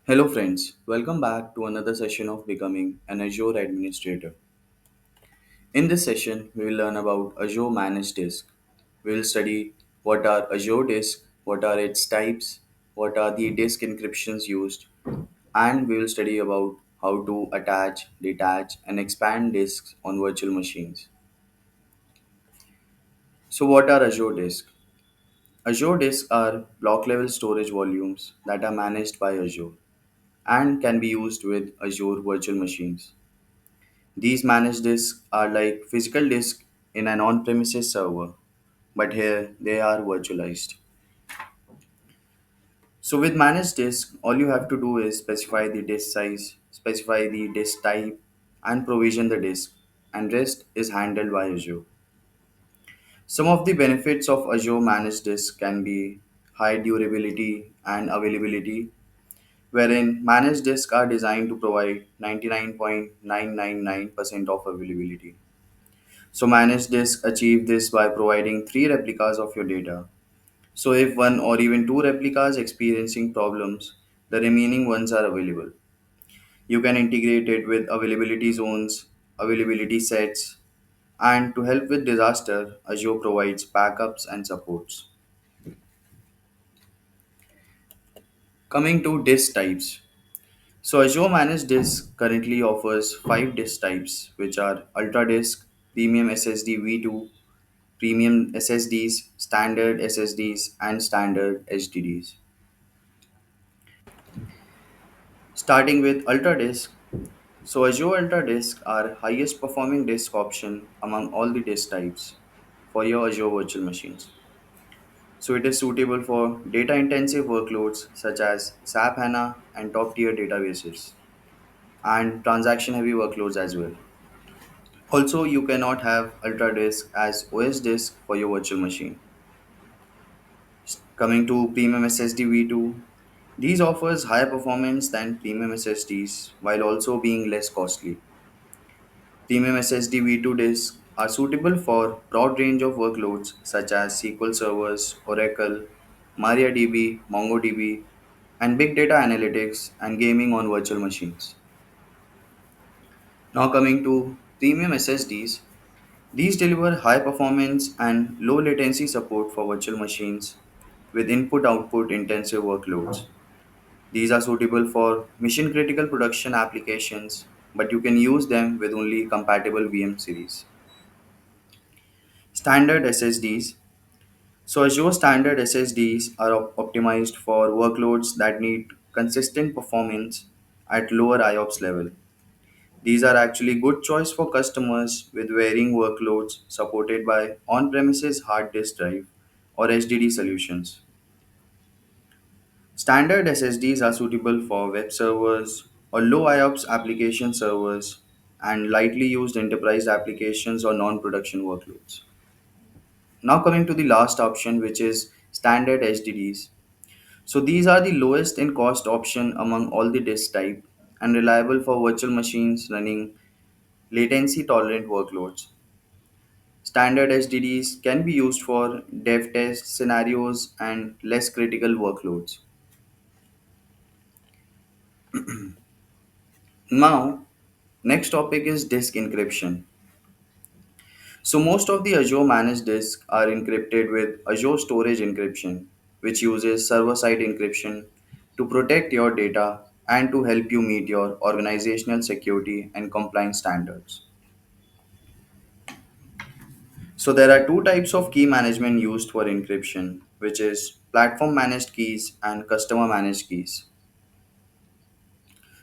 Hello, friends. Welcome back to another session of Becoming an Azure Administrator. In this session, we will learn about Azure Managed Disk. We will study what are Azure Disk, what are its types, what are the disk encryptions used, and we will study about how to attach, detach, and expand disks on virtual machines. So, what are Azure Disk? Azure disks are block level storage volumes that are managed by Azure and can be used with Azure virtual machines. These managed disks are like physical disks in an on premises server, but here they are virtualized. So, with managed disk, all you have to do is specify the disk size, specify the disk type, and provision the disk, and rest is handled by Azure. Some of the benefits of Azure managed disk can be high durability and availability, wherein managed disks are designed to provide 99.999% of availability. So managed disk achieve this by providing three replicas of your data. So if one or even two replicas experiencing problems, the remaining ones are available. You can integrate it with availability zones, availability sets, and to help with disaster, Azure provides backups and supports. Coming to disk types. So Azure Managed Disk currently offers five disk types, which are Ultra Disk, Premium SSD V2, Premium SSDs, Standard SSDs, and Standard HDDs. Starting with Ultra Disk. So Azure Ultra Disk are highest performing disk option among all the disk types for your Azure virtual machines. So it is suitable for data intensive workloads such as SAP HANA and top tier databases and transaction heavy workloads as well. Also, you cannot have Ultra Disk as OS disk for your virtual machine. Coming to Premium SSD V2, these offers higher performance than Premium SSDs while also being less costly. Premium SSD V2 disks are suitable for broad range of workloads such as SQL servers, Oracle, MariaDB, MongoDB, and big data analytics and gaming on virtual machines. Now coming to Premium SSDs, these deliver high performance and low latency support for virtual machines with input output intensive workloads. These are suitable for mission critical production applications, but you can use them with only compatible VM series. Standard SSDs. So Azure standard SSDs are optimized for workloads that need consistent performance at lower IOPS level. These are actually good choice for customers with varying workloads supported by on-premises hard disk drive or HDD solutions. Standard SSDs are suitable for web servers or low IOPS application servers and lightly used enterprise applications or non-production workloads. Now coming to the last option, which is standard HDDs. So these are the lowest in cost option among all the disk type and reliable for virtual machines running latency tolerant workloads. Standard HDDs can be used for dev test scenarios and less critical workloads. Now, next topic is disk encryption. So most of the Azure managed disks are encrypted with Azure Storage Encryption, which uses server-side encryption to protect your data and to help you meet your organizational security and compliance standards. So there are two types of key management used for encryption, which is platform managed keys and customer managed keys.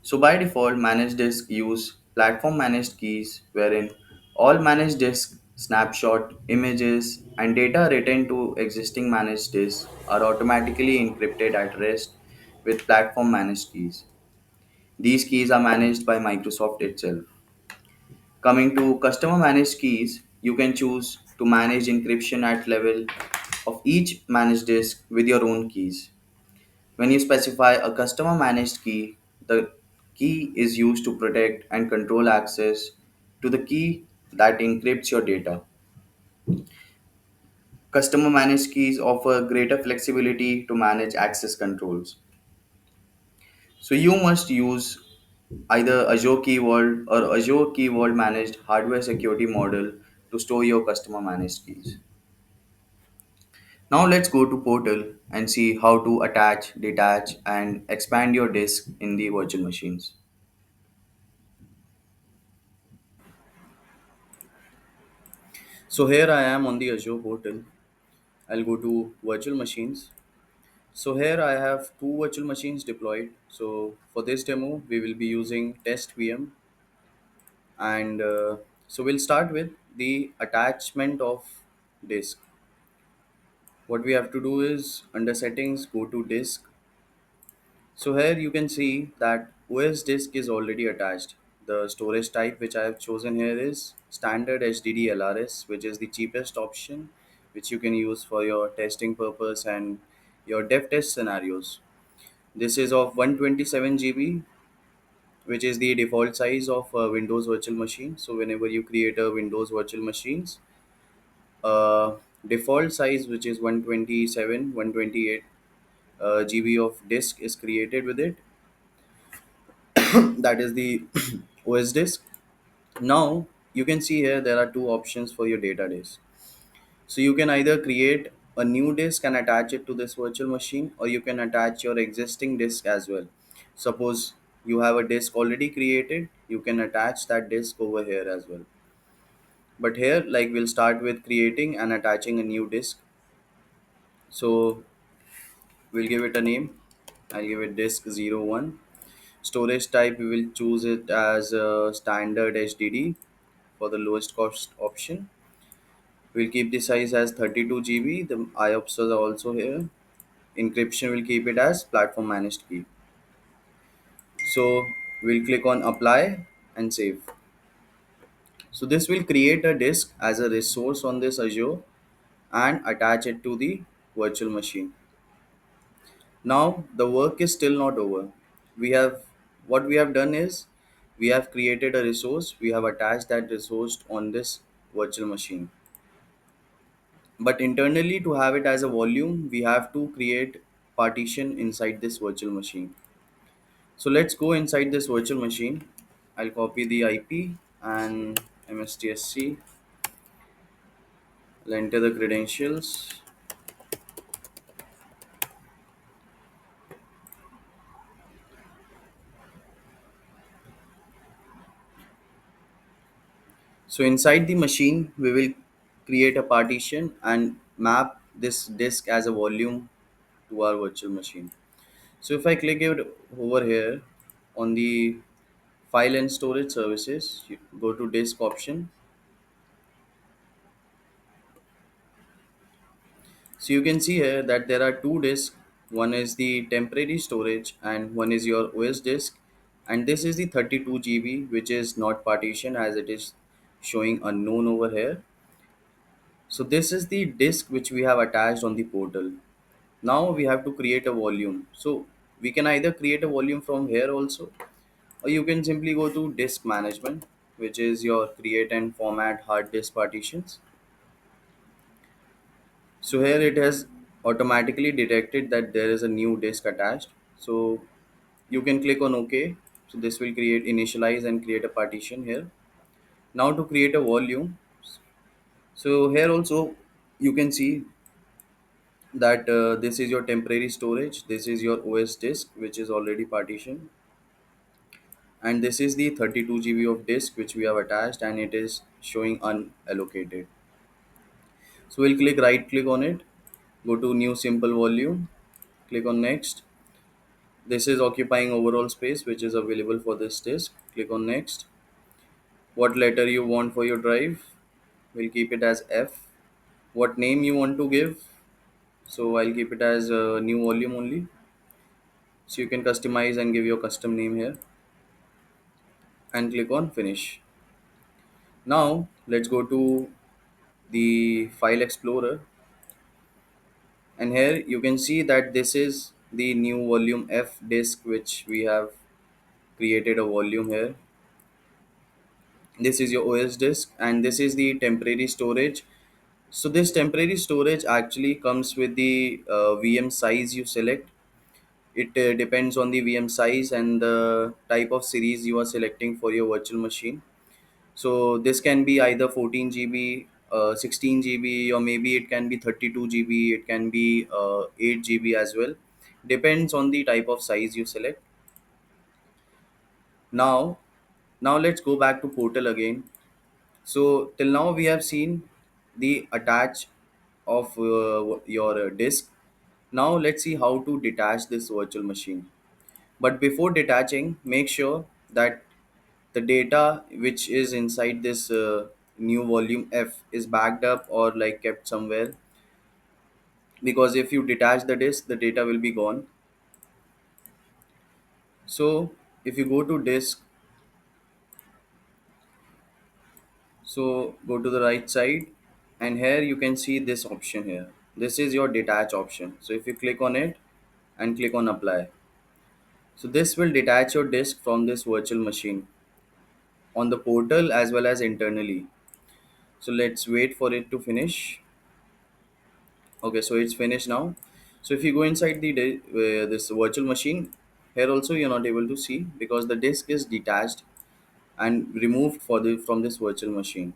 So by default, managed disk use platform managed keys wherein all managed disk snapshot, images, and data written to existing managed disks are automatically encrypted at rest with platform managed keys. These keys are managed by Microsoft itself. Coming to customer managed keys, you can choose to manage encryption at level of each managed disk with your own keys. When you specify a customer managed key, the key is used to protect and control access to the key that encrypts your data. Customer managed keys offer greater flexibility to manage access controls. So you must use either Azure Key Vault or Azure Key Vault managed hardware security model to store your customer managed keys. Now let's go to portal and see how to attach, detach and expand your disk in the virtual machines. So here I am on the Azure portal. I'll go to virtual machines. So here I have two virtual machines deployed. So for this demo, we will be using test VM, and so we'll start with the attachment of disk. What we have to do is under settings, go to disk. So here you can see that OS disk is already attached. The storage type which I have chosen here is standard HDD LRS, which is the cheapest option which you can use for your testing purpose and your dev test scenarios. This is of 127 GB, which is the default size of a Windows virtual machine. So whenever you create a Windows virtual machines, uh, default size which is 127, 128 GB of disk is created with it. That is the OS disk. Now you can see here there are two options for your data disk. So you can either create a new disk and attach it to this virtual machine, or you can attach your existing disk as well. Suppose you have a disk already created, you can attach that disk over here as well. But here, like, we'll start with creating and attaching a new disk. So we'll give it a name. I'll give it disk 01. Storage type, we will choose it as a standard HDD for the lowest cost option. We'll keep the size as 32 GB. The IOPS are also here. Encryption will keep it as platform managed key. So we'll click on apply and save. So this will create a disk as a resource on this Azure and attach it to the virtual machine. Now the work is still not over. We have What we have done is we have created a resource, we have attached that resource on this virtual machine. But internally, to have it as a volume, we have to create partition inside this virtual machine. So let's go inside this virtual machine. I'll copy the IP and MSTSC. I'll enter the credentials. So inside the machine, we will create a partition and map this disk as a volume to our virtual machine. So if I click it over here on the file and storage services, you go to disk option. So you can see here that there are two disks. One is the temporary storage and one is your OS disk. And this is the 32 GB, which is not partition as it is showing unknown over here. So this is the disk which we have attached on the portal. Now we have to create a volume. So we can either create a volume from here also, or you can simply go to disk management, which is your create and format hard disk partitions. So here it has automatically detected that there is a new disk attached. So you can click on OK. So this will create initialize and create a partition here. Now to create a volume. So here also you can see that this is your temporary storage. This is your OS disk, which is already partitioned. And this is the 32 GB of disk which we have attached and it is showing unallocated. So we'll right click on it, go to new simple volume, click on next. This is occupying overall space which is available for this disk. Click on next. What letter you want for your drive? We'll keep it as F. What name you want to give? So I'll keep it as new volume only. So you can customize and give your custom name here and click on finish. Now let's go to the file explorer, and here you can see that this is the new volume F disk which we have created a volume here. This is your OS disk and this is the temporary storage. So this temporary storage actually comes with the VM size you select. It depends on the VM size and the type of series you are selecting for your virtual machine. So this can be either 14 GB, 16 GB, or maybe it can be 32 GB. It can be 8 GB as well. Depends on the type of size you select. Now, now let's go back to portal again. So till now we have seen the attach of your disk. Now let's see how to detach this virtual machine. But before detaching, make sure that the data which is inside this new volume F is backed up or like kept somewhere, because if you detach the disk, the data will be gone. So if you go to disk, so go to the right side, and here you can see this option here. This is your detach option. So if you click on it and click on apply, so this will detach your disk from this virtual machine on the portal as well as internally. So let's wait for it to finish. Okay, so it's finished now. So if you go inside the this virtual machine, here also you're not able to see because the disk is detached and removed for the from this virtual machine.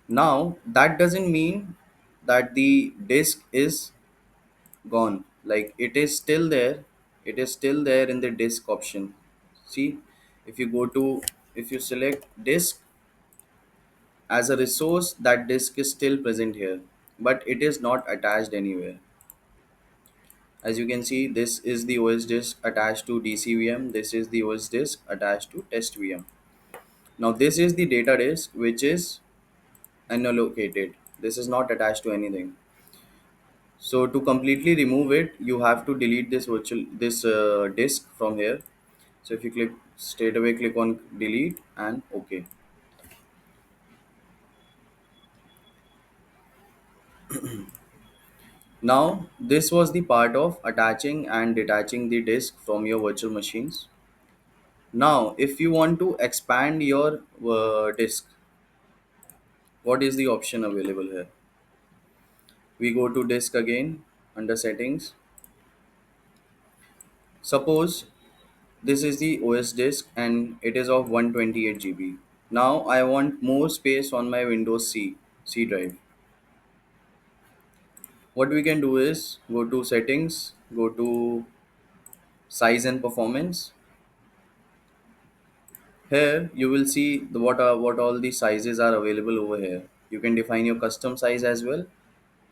Now that doesn't mean that the disk is gone. Like it is still there. It is still there in the disk option. See, if you go to, if you select disk as a resource, that disk is still present here, but it is not attached anywhere. As you can see, this is the OS disk attached to DCVM. This is the OS disk attached to test VM. Now this is the data disk which is unallocated. This is not attached to anything. So to completely remove it, you have to delete this disk from here. So if you click straight away, click on delete and OK. Now this was the part of attaching and detaching the disk from your virtual machines. Now if you want to expand your disk, what is the option available here? We go to disk again under settings. Suppose this is the OS disk and it is of 128 GB. Now I want more space on my Windows C drive. What we can do is go to settings, go to size and performance. Here you will see what all the sizes are available over here. You can define your custom size as well,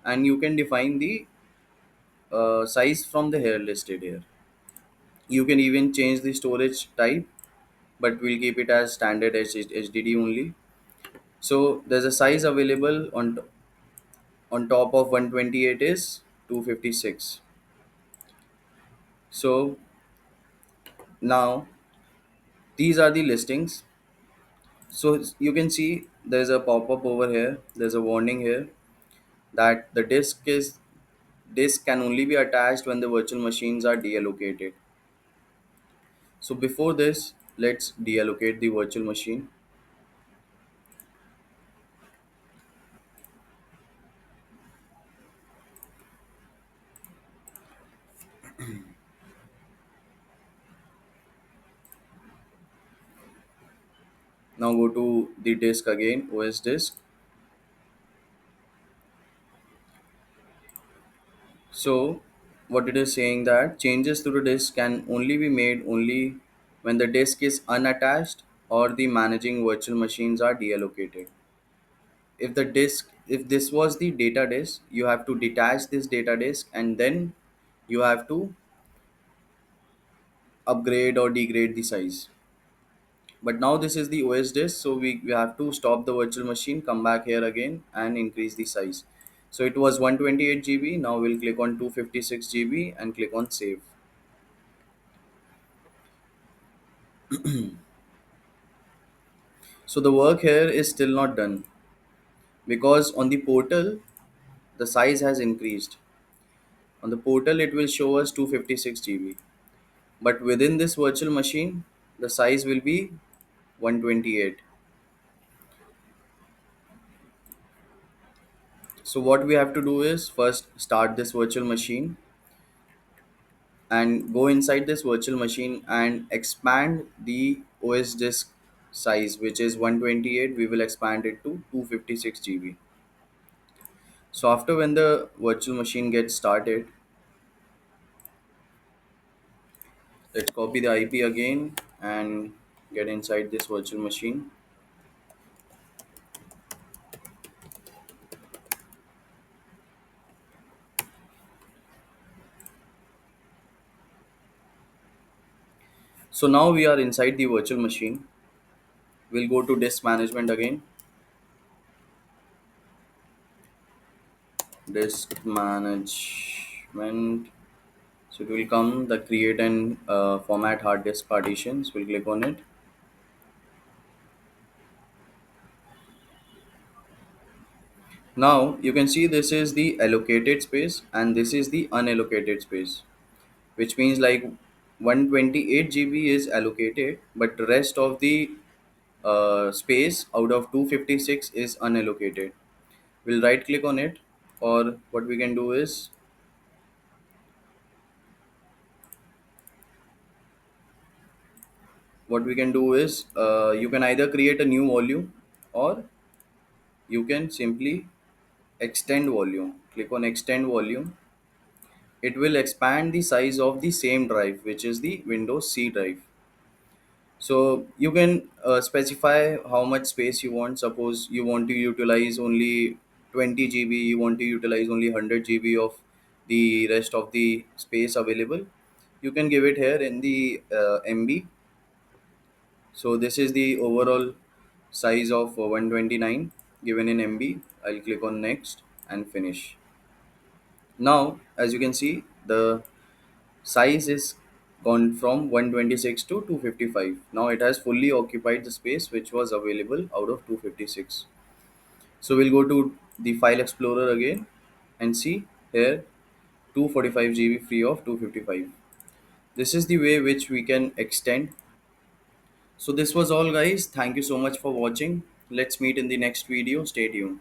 and you can define the size from the here listed here. You can even change the storage type, but we'll keep it as standard HDD only. So there's a size available on top of 128 is 256. So now these are the listings. So you can see there's a pop-up over here. There's a warning here that the disk can only be attached when the virtual machines are deallocated. So before this, let's deallocate the virtual machine. Now go to the disk again, OS disk. So what it is saying that changes to the disk can only be made only when the disk is unattached or the managing virtual machines are deallocated. If this was the data disk, you have to detach this data disk and then you have to upgrade or degrade the size. But now this is the OS disk, so we have to stop the virtual machine, come back here again and increase the size. So it was 128 GB. Now we'll click on 256 GB and click on save. So the work here is still not done because on the portal the size has increased. On the portal it will show us 256 GB, but within this virtual machine the size will be 128. So what we have to do is first start this virtual machine. and go inside this virtual machine and expand the OS disk size, which is 128. We will expand it to 256 GB. So after when the virtual machine gets started, let's copy the IP again and get inside this virtual machine. So now we are inside the virtual machine. We'll go to disk management again. Disk management. So it will come the create and format hard disk partitions. We'll click on it. Now you can see this is the allocated space and this is the unallocated space, which means like 128 GB is allocated, but the rest of the space out of 256 is unallocated. We'll right click on it, or what we can do is you can either create a new volume or you can simply extend volume. Click on extend volume. It will expand the size of the same drive, which is the Windows C drive. So you can specify how much space you want. Suppose you want to utilize only 20 GB, you want to utilize only 100 GB of the rest of the space available. You can give it here in the MB. So this is the overall size of 129 given in MB. I'll click on next and finish. Now, as you can see, the size is gone from 126 to 255. Now it has fully occupied the space which was available out of 256. So we'll go to the file explorer again and see here 245 GB free of 255. This is the way which we can extend. So this was all guys. Thank you so much for watching. Let's meet in the next video. Stay tuned.